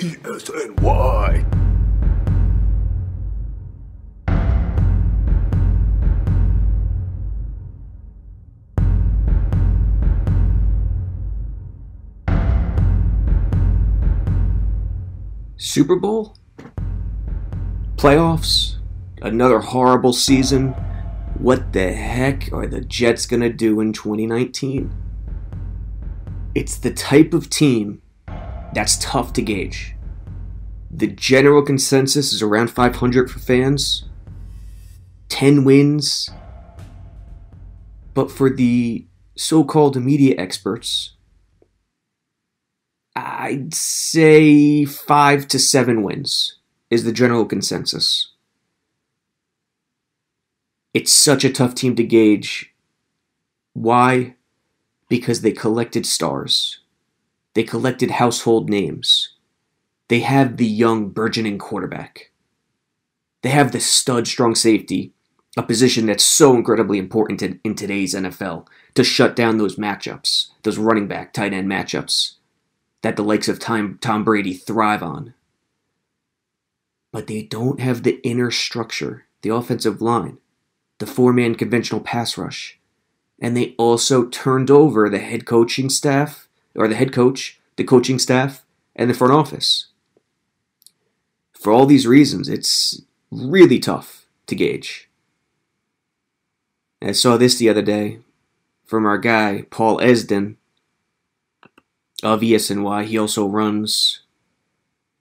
PSNY. Super Bowl? Playoffs? Another horrible season? What the heck are the Jets gonna do in 2019? It's the type of team that's tough to gauge. The general consensus is around 500 for fans, 10 wins. But for the so-called media experts, I'd say 5 to 7 wins is the general consensus. It's such a tough team to gauge. Why? Because they collected stars. They collected household names. They have the young, burgeoning quarterback. They have the stud strong safety, a position that's so incredibly important in today's NFL, to shut down those matchups, those running back, tight end matchups that the likes of Tom Brady thrive on. But they don't have the inner structure, the offensive line, the four-man conventional pass rush. And they also turned over the head coaching staff, or the head coach, the coaching staff, and the front office. For all these reasons, it's really tough to gauge. I saw this the other day from our guy, Paul Esden, of ESNY. He also runs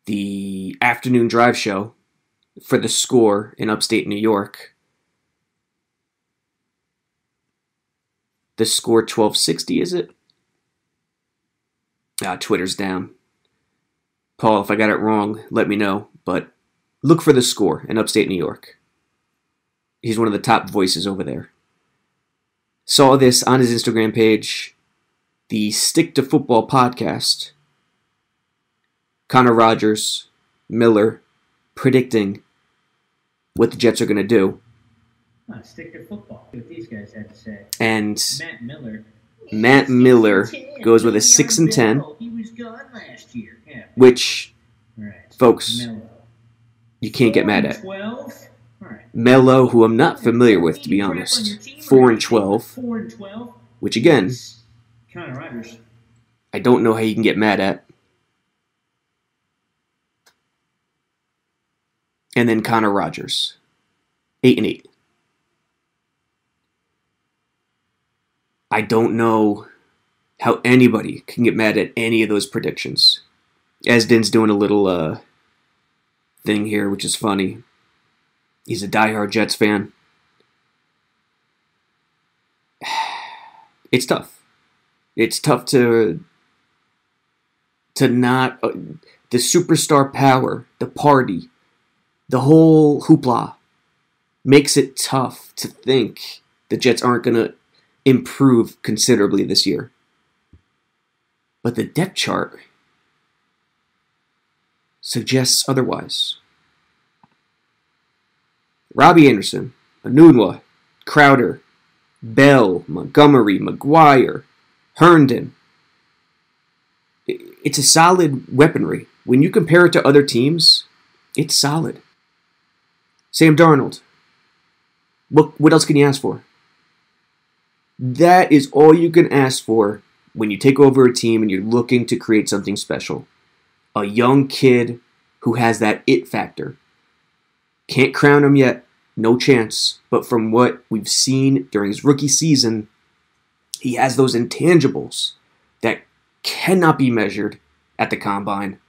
the afternoon drive show for The Score in upstate New York. The Score 1260, is it? Twitter's down. Paul, if I got it wrong, let me know. But look for The Score in upstate New York. He's one of the top voices over there. Saw this on his Instagram page. The Stick to Football podcast. Connor Rogers, Miller, predicting what the Jets are going to do. Stick to football. See what these guys had to say. And Matt Miller goes with a 6-10. He was gone last year. Yeah. Which, Right. folks, Mello. you can't get mad at. 12. All right. Mello, who I'm not familiar with, to be honest. 4-12. 4-12. Which, again, Connor Rogers. I don't know how you can get mad at. And then Connor Rogers, 8-8. I don't know how anybody can get mad at any of those predictions. Esden's doing a little thing here, which is funny. He's a diehard Jets fan. It's tough. It's tough to not... the superstar power, the party, the whole hoopla makes it tough to think the Jets aren't going to improve considerably this year. But the depth chart suggests otherwise. Robbie Anderson, Anunwa, Crowder, Bell, Montgomery, McGuire, Herndon. It's a solid weaponry. When you compare it to other teams, it's solid. Sam Darnold. What else can you ask for? That is all you can ask for when you take over a team and you're looking to create something special. A young kid who has that it factor. Can't crown him yet. No chance. But from what we've seen during his rookie season, he has those intangibles that cannot be measured at the combine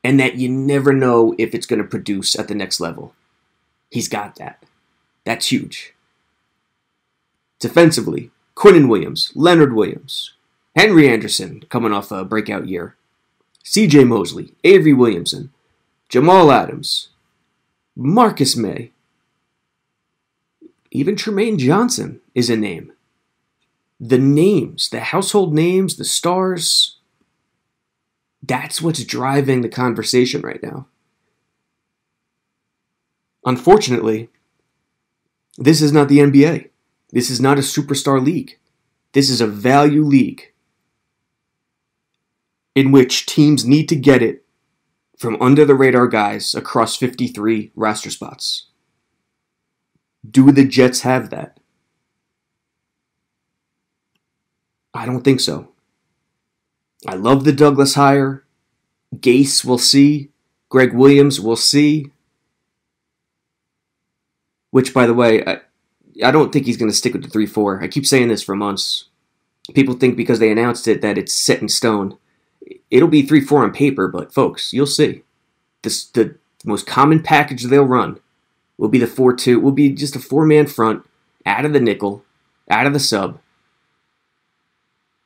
and that you never know if it's going to produce at the next level. He's got that. That's huge. Defensively, Quinnen Williams, Leonard Williams, Henry Anderson coming off a breakout year, C.J. Mosley, Avery Williamson, Jamal Adams, Marcus May, even Tremaine Johnson is a name. The names, the household names, the stars, that's what's driving the conversation right now. Unfortunately, this is not the NBA. This is not a superstar league. This is a value league in which teams need to get it from under-the-radar guys across 53 roster spots. Do the Jets have that? I don't think so. I love the Douglas hire. Gase, we'll see. Greg Williams, we'll see. Which, by the way, I don't think he's going to stick with the 3-4. I keep saying this for months. People think because they announced it that it's set in stone. It'll be 3-4 on paper, but folks, you'll see. The most common package they'll run will be the 4-2. Will be just a 4-man front, out of the nickel, out of the sub.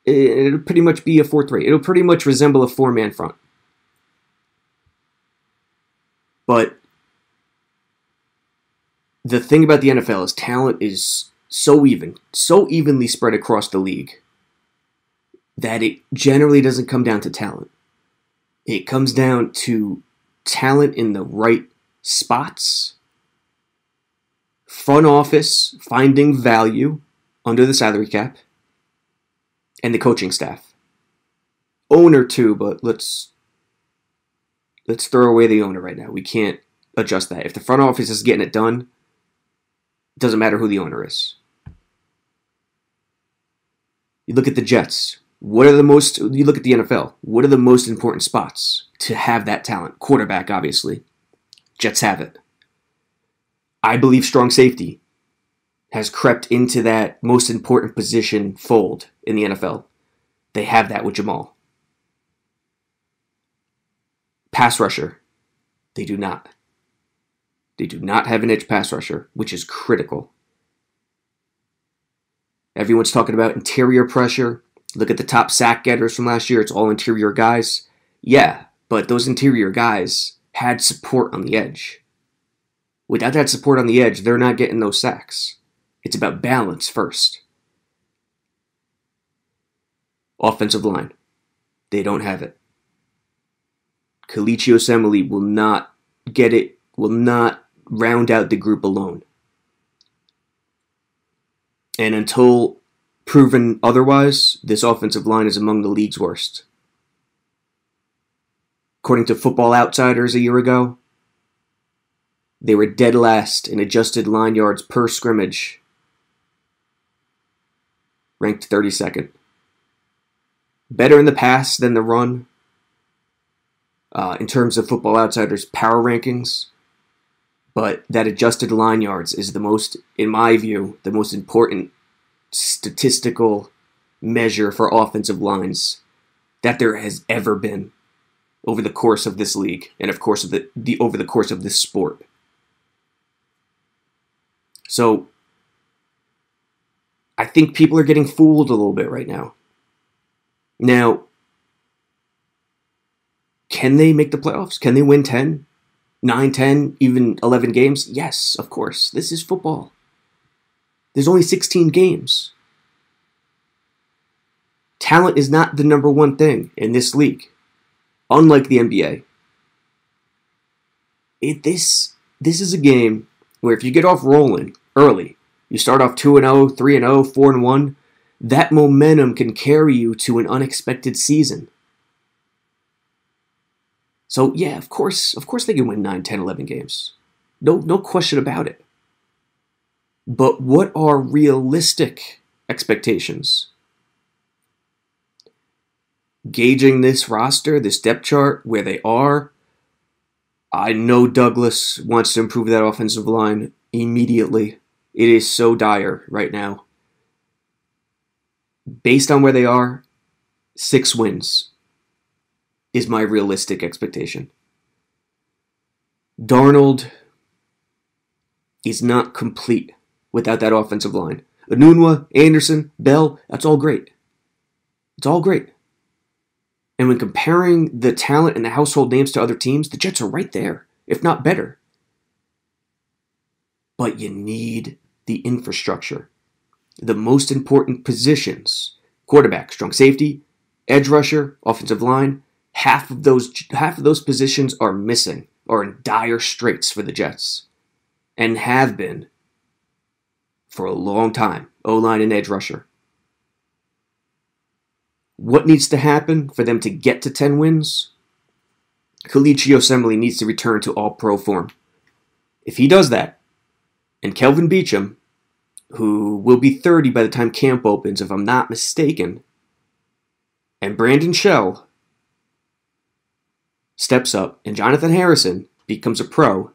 It'll pretty much be a 4-3. It'll pretty much resemble a 4-man front. But the thing about the NFL is talent is so evenly spread across the league, that it generally doesn't come down to talent. It comes down to talent in the right spots, front office finding value under the salary cap, and the coaching staff. Owner too, but let's throw away the owner right now. We can't adjust that. If the front office is getting it done, it doesn't matter who the owner is. You look at the Jets. You look at the NFL. What are the most important spots to have that talent? Quarterback, obviously. Jets have it. I believe strong safety has crept into that most important position fold in the NFL. They have that with Jamal. Pass rusher. They do not. They do not have an edge pass rusher, which is critical. Everyone's talking about interior pressure. Look at the top sack getters from last year. It's all interior guys. Yeah, but those interior guys had support on the edge. Without that support on the edge, they're not getting those sacks. It's about balance first. Offensive line. They don't have it. Kalichi Osemele will not get it, will not round out the group alone. And until proven otherwise, this offensive line is among the league's worst. According to Football Outsiders a year ago, they were dead last in adjusted line yards per scrimmage, ranked 32nd. Better in the pass than the run in terms of Football Outsiders' power rankings, but that adjusted line yards is the most, in my view, the most important statistical measure for offensive lines that there has ever been over the course of this league and of course of over the course of this sport. So I think people are getting fooled a little bit right now. Now, can they make the playoffs? Can they win 10, 9, 10, even 11 games? Yes, of course. This is football. There's only 16 games. Talent is not the number one thing in this league, unlike the NBA. This is a game where if you get off rolling early, you start off 2-0, 3-0, 4-1, that momentum can carry you to an unexpected season. So yeah, of course they can win 9, 10, 11 games. No question about it. But what are realistic expectations? Gauging this roster, this depth chart, where they are, I know Douglas wants to improve that offensive line immediately. It is so dire right now. Based on where they are, 6 wins is my realistic expectation. Darnold is not complete without that offensive line. Enunwa, Anderson, Bell, that's all great. It's all great. And when comparing the talent and the household names to other teams, the Jets are right there, if not better. But you need the infrastructure. The most important positions, quarterback, strong safety, edge rusher, offensive line, half of those positions are missing, or in dire straits for the Jets, and have been for a long time. O-line and edge rusher. What needs to happen for them to get to 10 wins? Kalichi Osemele needs to return to all-pro form. If he does that, and Kelvin Beachum, who will be 30 by the time camp opens, if I'm not mistaken, and Brandon Shell steps up, and Jonathan Harrison becomes a pro,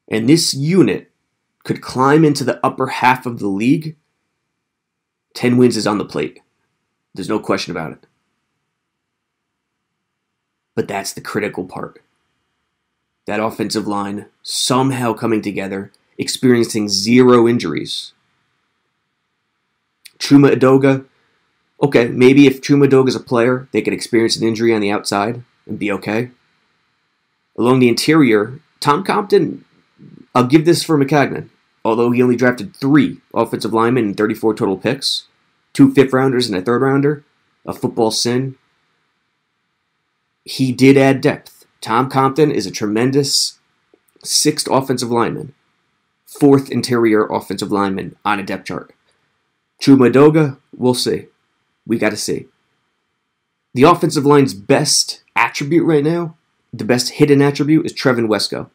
and this unit could climb into the upper half of the league, 10 wins is on the plate. There's no question about it. But that's the critical part. That offensive line somehow coming together, experiencing 0 injuries. Chuma Edoga, okay, maybe if Chuma Edoga's a player, they could experience an injury on the outside and be okay. Along the interior, Tom Compton, I'll give this for McCagnon. Although he only drafted 3 offensive linemen and 34 total picks, 2 fifth-rounders and a third-rounder, a football sin, he did add depth. Tom Compton is a tremendous 6th offensive lineman, 4th interior offensive lineman on a depth chart. Chuma Edoga, we'll see. We got to see. The offensive line's best attribute right now, the best hidden attribute, is Trevin Wesco.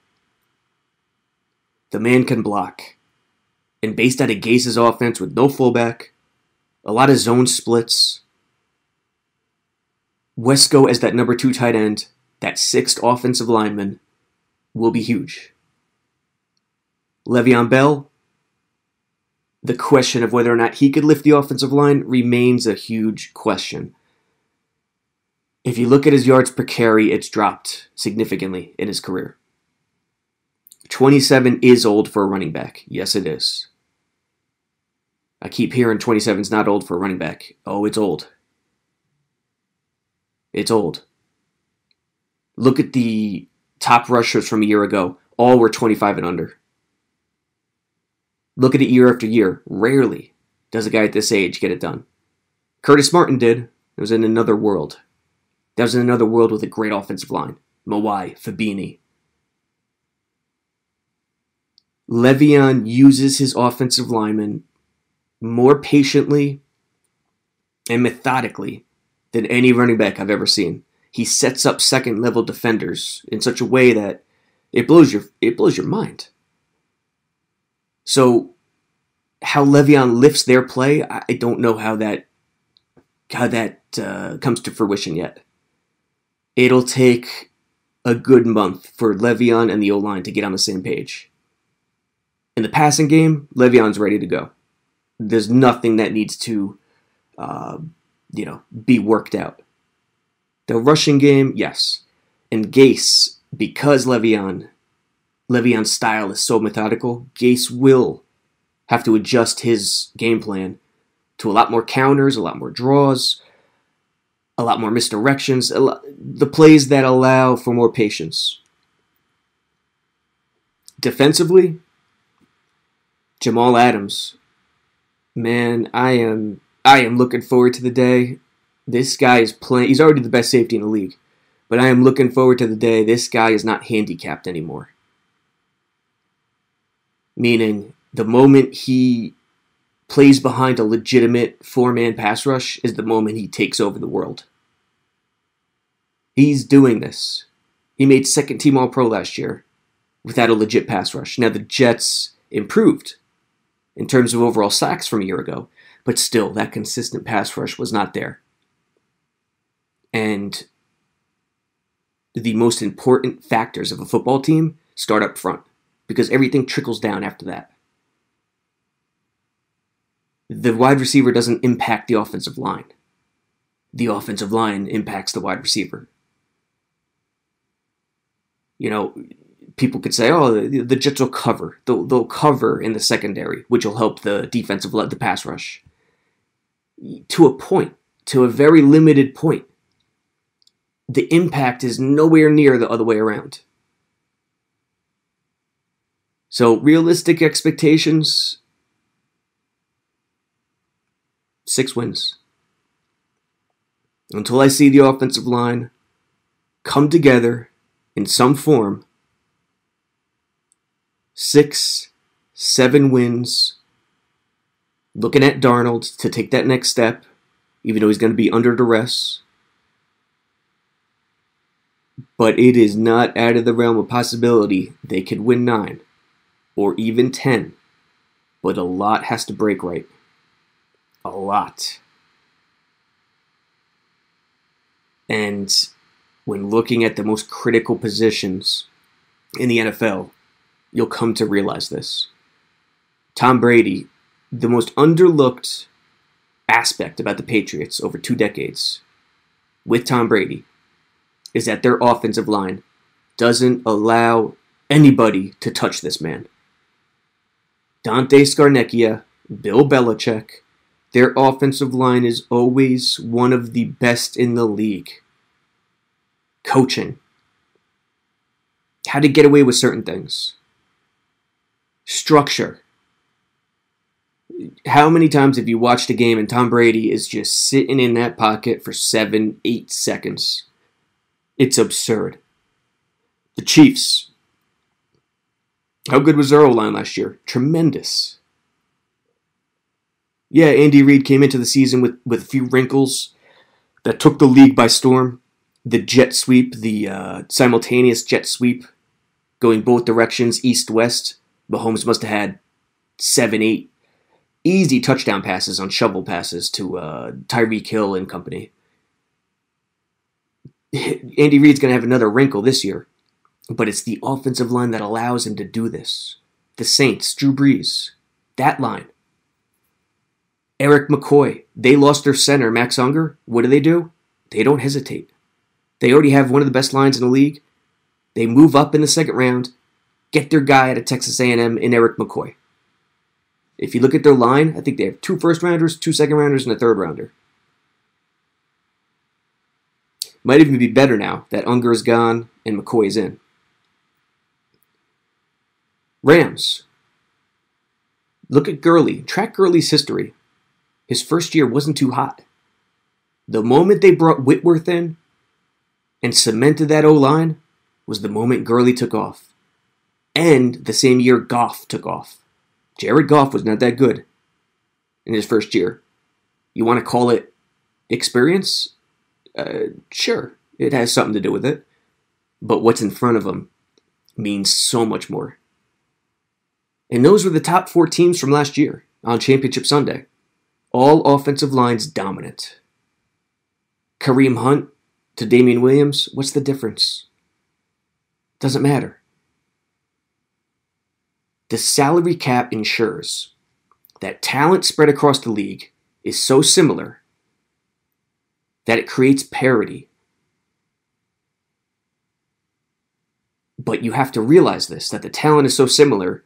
The man can block. And based out of Gase's offense with no fullback, a lot of zone splits, Wesco as that number 2 tight end, that 6th offensive lineman, will be huge. Le'Veon Bell, the question of whether or not he could lift the offensive line remains a huge question. If you look at his yards per carry, it's dropped significantly in his career. 27 is old for a running back. Yes, it is. I keep hearing 27 is not old for a running back. Oh, it's old. It's old. Look at the top rushers from a year ago. All were 25 and under. Look at it year after year. Rarely does a guy at this age get it done. Curtis Martin did. It was in another world. That was in another world with a great offensive line. Mawai, Fabini. Le'Veon uses his offensive linemen more patiently and methodically than any running back I've ever seen. He sets up second-level defenders in such a way that it blows your mind. So, how Le'Veon lifts their play, I don't know how that comes to fruition yet. It'll take a good month for Le'Veon and the O-line to get on the same page. In the passing game, Le'Veon's ready to go. There's nothing that needs to, be worked out. The rushing game, yes. And Gase, because Le'Veon's style is so methodical, Gase will have to adjust his game plan to a lot more counters, a lot more draws, a lot more misdirections, the plays that allow for more patience. Defensively, Jamal Adams, man, I am looking forward to the day. This guy is playing. He's already the best safety in the league, but I am looking forward to the day this guy is not handicapped anymore. Meaning, the moment he plays behind a legitimate 4-man pass rush is the moment he takes over the world. He's doing this. He made second team All-Pro last year without a legit pass rush. Now, the Jets improved in terms of overall sacks from a year ago, but still, that consistent pass rush was not there. And the most important factors of a football team start up front, because everything trickles down after that. The wide receiver doesn't impact the offensive line. The offensive line impacts the wide receiver. You know, people could say, oh, the Jets will cover. They'll cover in the secondary, which will help the defensive, the pass rush. To a point, to a very limited point. The impact is nowhere near the other way around. So, realistic expectations, 6 wins. Until I see the offensive line come together in some form, 6, 7 wins. Looking at Darnold to take that next step, even though he's going to be under duress. But it is not out of the realm of possibility they could win 9 or even 10. But a lot has to break right. A lot. And when looking at the most critical positions in the NFL, you'll come to realize this. Tom Brady, the most underlooked aspect about the Patriots over 2 decades with Tom Brady is that their offensive line doesn't allow anybody to touch this man. Dante Scarnecchia, Bill Belichick, their offensive line is always one of the best in the league. Coaching. How to get away with certain things. Structure. How many times have you watched a game and Tom Brady is just sitting in that pocket for 7, 8 seconds? It's absurd. The Chiefs. How good was their O-line last year? Tremendous. Yeah, Andy Reid came into the season with a few wrinkles that took the league by storm. The jet sweep, the simultaneous jet sweep, going both directions, east-west. Mahomes must have had 7, 8 easy touchdown passes on shovel passes to Tyreek Hill and company. Andy Reid's going to have another wrinkle this year, but it's the offensive line that allows him to do this. The Saints, Drew Brees, that line. Eric McCoy, they lost their center, Max Unger. What do? They don't hesitate. They already have one of the best lines in the league. They move up in the second round, get their guy out of Texas A&M in Eric McCoy. If you look at their line, I think they have 2 first-rounders, 2 second-rounders, and a third-rounder. Might even be better now that Unger is gone and McCoy is in. Rams. Look at Gurley. Track Gurley's history. His first year wasn't too hot. The moment they brought Whitworth in and cemented that O-line was the moment Gurley took off. And the same year Goff took off. Jared Goff was not that good in his first year. You want to call it experience? Sure, it has something to do with it. But what's in front of him means so much more. And those were the top 4 teams from last year on Championship Sunday. All offensive lines dominant. Kareem Hunt to Damian Williams, what's the difference? Doesn't matter. The salary cap ensures that talent spread across the league is so similar that it creates parity. But you have to realize this, that the talent is so similar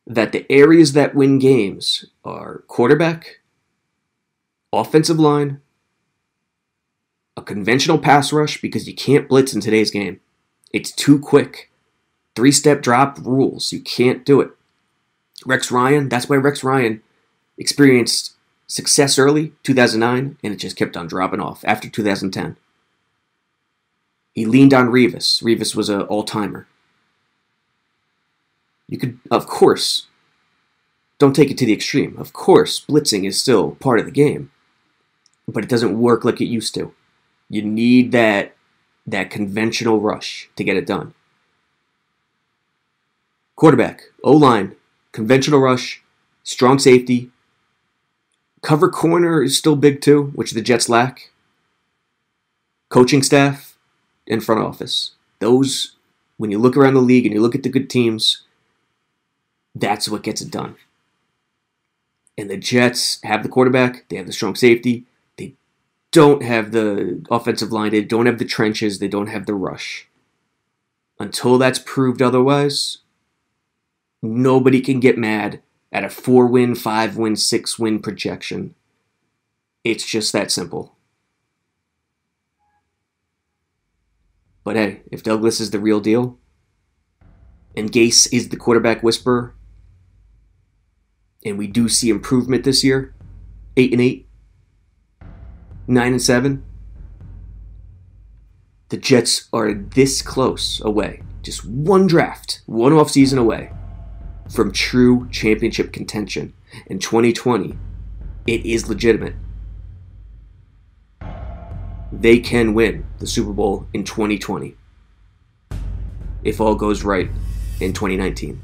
that the areas that win games are quarterback, offensive line, a conventional pass rush because you can't blitz in today's game. It's too quick. 3-step drop rules. You can't do it. Rex Ryan, that's why Rex Ryan experienced success early, 2009, and it just kept on dropping off after 2010. He leaned on Revis. Revis was an all-timer. You could, of course, don't take it to the extreme. Of course, blitzing is still part of the game, but it doesn't work like it used to. You need that conventional rush to get it done. Quarterback, O-line, conventional rush, strong safety. Cover corner is still big too, which the Jets lack. Coaching staff and front office. Those, when you look around the league and you look at the good teams, that's what gets it done. And the Jets have the quarterback, they have the strong safety, they don't have the offensive line, they don't have the trenches, they don't have the rush. Until that's proved otherwise, nobody can get mad at a 4-win, 5-win, 6-win projection. It's just that simple. But hey, if Douglas is the real deal, and Gase is the quarterback whisperer, and we do see improvement this year, 8-8, 9-7, the Jets are this close away, just one draft, one offseason away from true championship contention. In 2020, it is legitimate. They can win the Super Bowl in 2020. if all goes right in 2019.